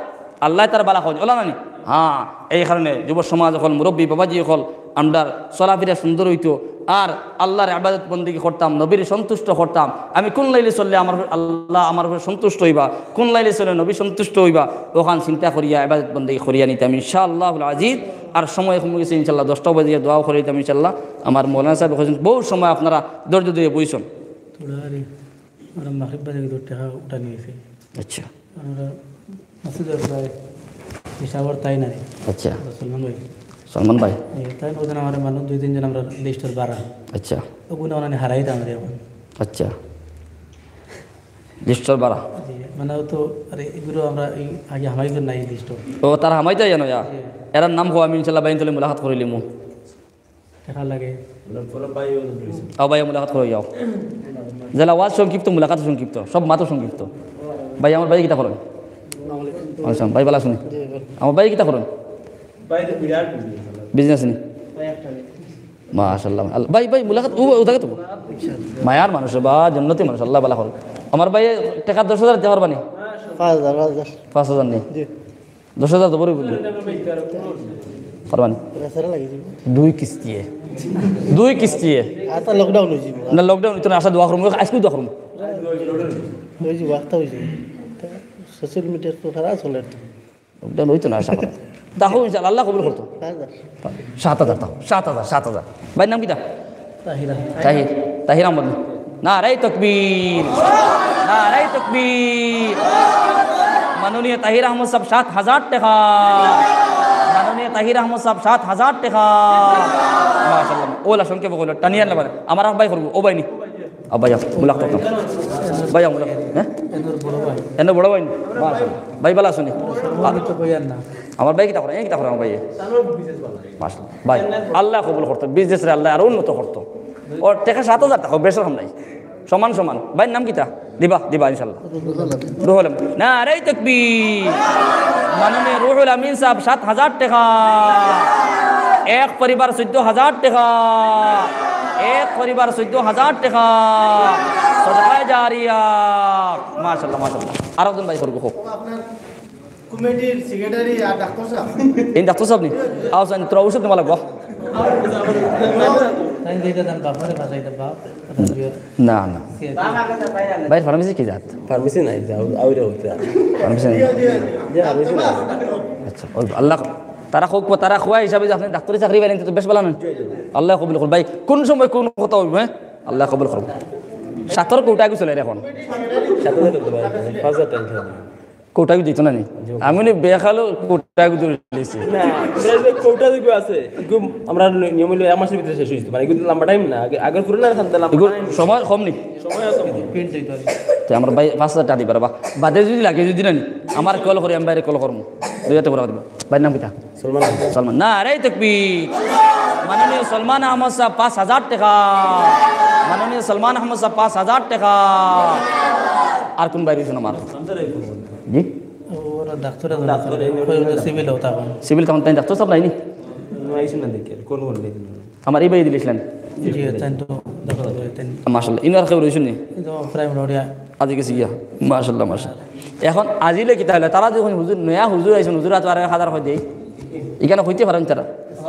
আল্লাহ তার বালা হয়, ওলা নানি। হ্যাঁ, এই কারণে যুব সমাজ হল, মুরব্বী বাবাজি হল, আমরা চলাফেরা সুন্দর হইতো, আর আল্লাহর ইবাদত বন্দেগী করতাম, নবীর সন্তুষ্ট করতাম। আমি কোন লাইলে চললে আমার আল্লাহ আমার উপরে সন্তুষ্ট হইবা, কোন লাইলে চললে নবী সন্তুষ্ট হইবা, ওখান চিন্তা করিয়া ইবাদত বন্দেগী করিয়া নিতাম ইনশাআল্লাহুল আজিজ। আর সময় কমে গেছে ইনশাল্লাহ, 10টা বাজিয়ে দোয়াও করে দিতাম ইনশাল্লাহ। আমার মৌলানা সাহেব বহু সময় আপনারা ধৈর্য দিয়ে বইছেন। আচ্ছা আচ্ছা, সলমান ভাই
তাই আমার মানুষ 2-3 জন আমরা লিস্টের বাড়া। আচ্ছা, ওগুলো অনেক হারাইতাম আমরা এখন।
আচ্ছা, লিস্টের বাড়া
মানে তো আরে এগুলো আমরা এই আগে হামাইগুলো নাই লিস্ট।
ও তারা হামাইতে জানো যা, এরার নাম হো আমি ইনশাল্লাহ বাইন তলে মুলাকাত করে লিমু।
দেখা লাগে
ভাই মুলাকাত করে যাও, জেলা ওয়াজ সংক্ষিপ্ত, মুলাকাত সংক্ষিপ্ত, সব মাত্র সংক্ষিপ্ত। ভাই আমার ভাই কিতা করেন? ভাই বলা শুনি, আমার ভাই কিতা করেন? বিজনেস নি? মাশাআল্লাহ। ভাই ভাই মুলাকাত ও থাকে তো মায়ার মানুষ বা জন্নতি মানুষ, আল্লাহ বালা করেন। আমার ভাই টাকা 10,000 দিতে পারবানি? 5,000 নেই, 10,000 তো বড় বলি পারবানি? 2 কিস্তি
লকডাউন
না, লকডাউন তো আসা দোয়া করুন, আজকে দোয়া করুন।
সোশ্যাল মিডিয়ার তো খারাপ চলে,
লকডাউন হইতো না আসা তাহলে ইনশাআল্লাহ আল্লাহ কবুল করতো। 7,000 তাও 7,000। ভাইয়ের নাম কিটা? তাহির আহমদ। নারে তাকবীর, নারে তাকবীর। মাননীয় তাহির আহমদ সাহেব 7,000 টাকা, মাননীয় তাহির আহমদ সাহেব 7,000 টাকা। মাশাআল্লাহ। ওলা সংখ্যা বকল টানিয়া না বলে আমার ভাই করব। ও ভাই নি আব্বাই মুলাকাত করতাম, ভাই মুলাকাত। হ্যাঁ এনে বড় ভাই। মাশাআল্লাহ ভাই বালা শুনি আমার ভাই কিতা করে, কিতা করে আমার ভাই? মাশাআল্লাহ ভাই আল্লাহ কবুল করতো, বিজনেস রে আল্লাহ আরো উন্নত করতো। ওর টাকা 7,000 টাকা বেশি রকম নাই, সমান সমান। ভাইয়ের নাম কিতা? দিবা ইনশাআল্লাহ। রুহুল আমিন। নারে তাকবীর। মাননীয় রুহুল আমিন সাহেব 7,000 টাকা। এক পরিবার 14,000 টাকা, এক পরিবার 14,000 টাকা সদকায়ে জারিয়া। মাশাআল্লাহ মাশাআল্লাহ। আর একজন ভাই করবো হোক
কমিটির সেক্রেটারি আর ডাক্তার সাহেব।
এই ডাক্তার সাহেব নি আওসান তোরা ওষুধ নেওয়া লাগবো। না না ভাই ফার্মেসি কি যাত?
ফার্মেসি নাই, আউরে হইতে
ফার্মেসি নাই। আচ্ছা আল্লাহ তারা হোক, তারা খোয়া হিসাবে যে আপনি ডাক্তারি চাকরি পাইলেন তো বেশ ভালো নয়। আল্লাহ কবুল করুন। ভাই কোন সময় কোন কথা হইব? হ্যাঁ আল্লাহ কবুল করুন। 7 কোটায় চলে এখন, কোটায় দিত না নি আমি বেয়া খালো কোটায় দিয়েছি।
আমরা নিয়ম 1 মাসের ভিতরে শেষ হয়েছে, মানে এগুলো লম্বা টাইম না। আগের করে না
সময় কম নি, আমার ভাই 5,000 টাকা দিবার বা বাদে যদি লাগে যদি না নি আমার কল করি, আমি বাইরে কল করবো 2,000 টাকা দিব। ভাইয়ের নাম কিটা? সলমান। না রে তাকবীর। মাননীয় সলমান আহমদ সাহেব 5,000 টাকা, মাননীয় সলমান আহমদ সাহেব 5,000 টাকা। আর কোন বাইরে শুনো আমার জি
ওরা ডাক্তার সিভিল হতা
সিভিল তখন তাই ডাক্তার সব নাইনি আমার এই বাই দিলেছিলেন
জি তাই তো ডাক্তার তাই
মাশাল্লাহ ইনার খবর হয়েছেন নি
কিন্তু প্রাইমারি
আজি গেছি গিয়া মাশাল্লাহ মাশাল্লাহ এখন আজিলে কি তাহলে তারা যখন হুজুর নয়া হুজুর আইসুন হুজুর আর 1000 হয় দেই এখানে হইতে পারেন তারা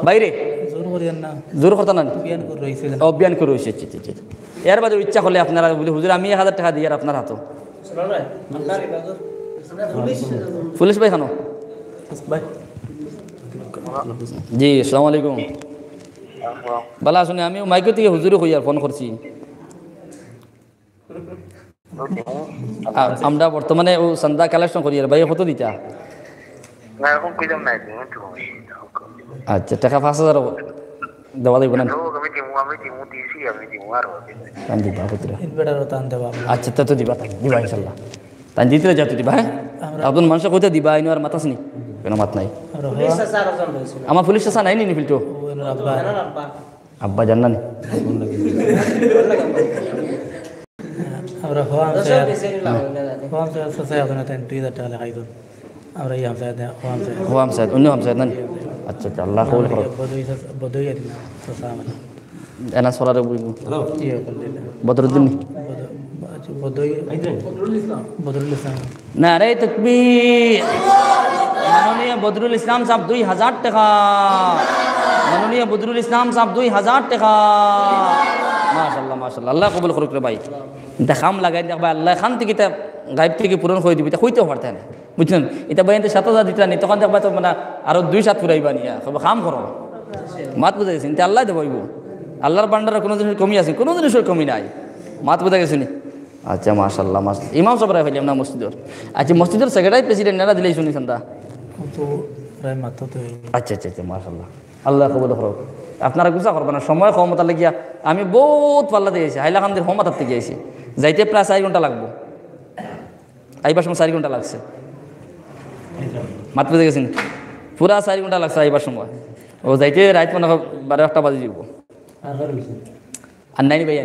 বাইরে
জোর করিয়েন না
জোর করতে না
বিয়ান করে রইছে
অভিযান করে রয়েছে এর বাদে ইচ্ছা করলে আপনারা বলে হুজুর আমি 1000 টাকা দিই আর আপনার হাতও পুলিশ ভাই খানো
ভাই
জি আসসালামু আলাইকুম বালা শুনে আমি মাইকে থেকে হুজুরে কই আর ফোন করছি আমরা বর্তমানে ও সন্ধ্যা কালেকশন করি আর ভাই কত দিতা
না এখন কইলাম না
আচ্ছা টাকা 5000 দেওয়া দেব না
আমি দিছি আর
টান দিবা পুত্র
ইনভার্টার টান দেবা
আচ্ছা তা তো দিবা ইনশাআল্লাহ টান দিতে যাতে দিবা হ্যাঁ আপন মানুষ কইতে দিবা আইনো আর মাতাস নি কেন মাত নাই আমার পুলিশ স্টেশন নাই নি ফিলটো আব্বা জান্নানি
আমরা হওয়াম স্যার সসাই আপনি তাই 2000 টাকা লাগাই দিন আমরা এই হামসা দে
হওয়াম স্যার অন্য হামসা নানি আচ্ছা আচ্ছা আল্লাহ কবুল করো
বদই দিন সসা মানে
এনা সরারে বুঝব
ইয়ে করলে
বদরুদ্দিন
বদরুল ইসলাম
নারে তাকবীর মাননীয় বদরুল ইসলাম সাহেব 2000 টাকা মাননীয় বদরুল ইসলাম সাহেব 2000 টাকা মাশাআল্লাহ মাশাআল্লাহ আল্লাহ কবুল করুক রে ভাই দেখাম লাগাই দেখবা আল্লাহ খান থেকে গায়েব থেকে পূরণ করে দিবি তা হইতেও পারতেন বুঝছেন এটা বাইতে 7000 দিতা নি তখন দেখবা তো মানে আরো 2-7 পুরাইবা নিয়া খাম করো মাত বুঝা গেছেন তে আল্লাহ দেবইব আল্লাহর বান্দারে কোনো জিনিস কমি আছে কোনো জিনিসের কমি নাই মাত বুঝা গেছেন আচ্ছা মাশাআল্লাহ মাশাআল্লাহ ইমাম সাহেব রাই ফেলিম না মসজিদের আচ্ছা মসজিদের সেক্রেটারি প্রেসিডেন্ট না দিলেই শুনি সন্তা
তো প্রায় মাত্র তো
আচ্ছা আচ্ছা আচ্ছা মাশাআল্লাহ আল্লাহ কবুল করুক আপনারা গুছা করবেন না সময় ক্ষমতা লাগিয়া আমি বহুত পাল্লা দিয়ে আইছি হাইলাকান্দির ক্ষমতার থেকে আইছি যাইতে প্রায় 4 ঘন্টা লাগবো আইবার সময় 4 ঘন্টা লাগছে মাত্র দেখেছেন পুরা 4 ঘন্টা লাগছে আইবার সময় ও যাইতে রাত মনে 12-1 বাজে যাব আর নাই ভাই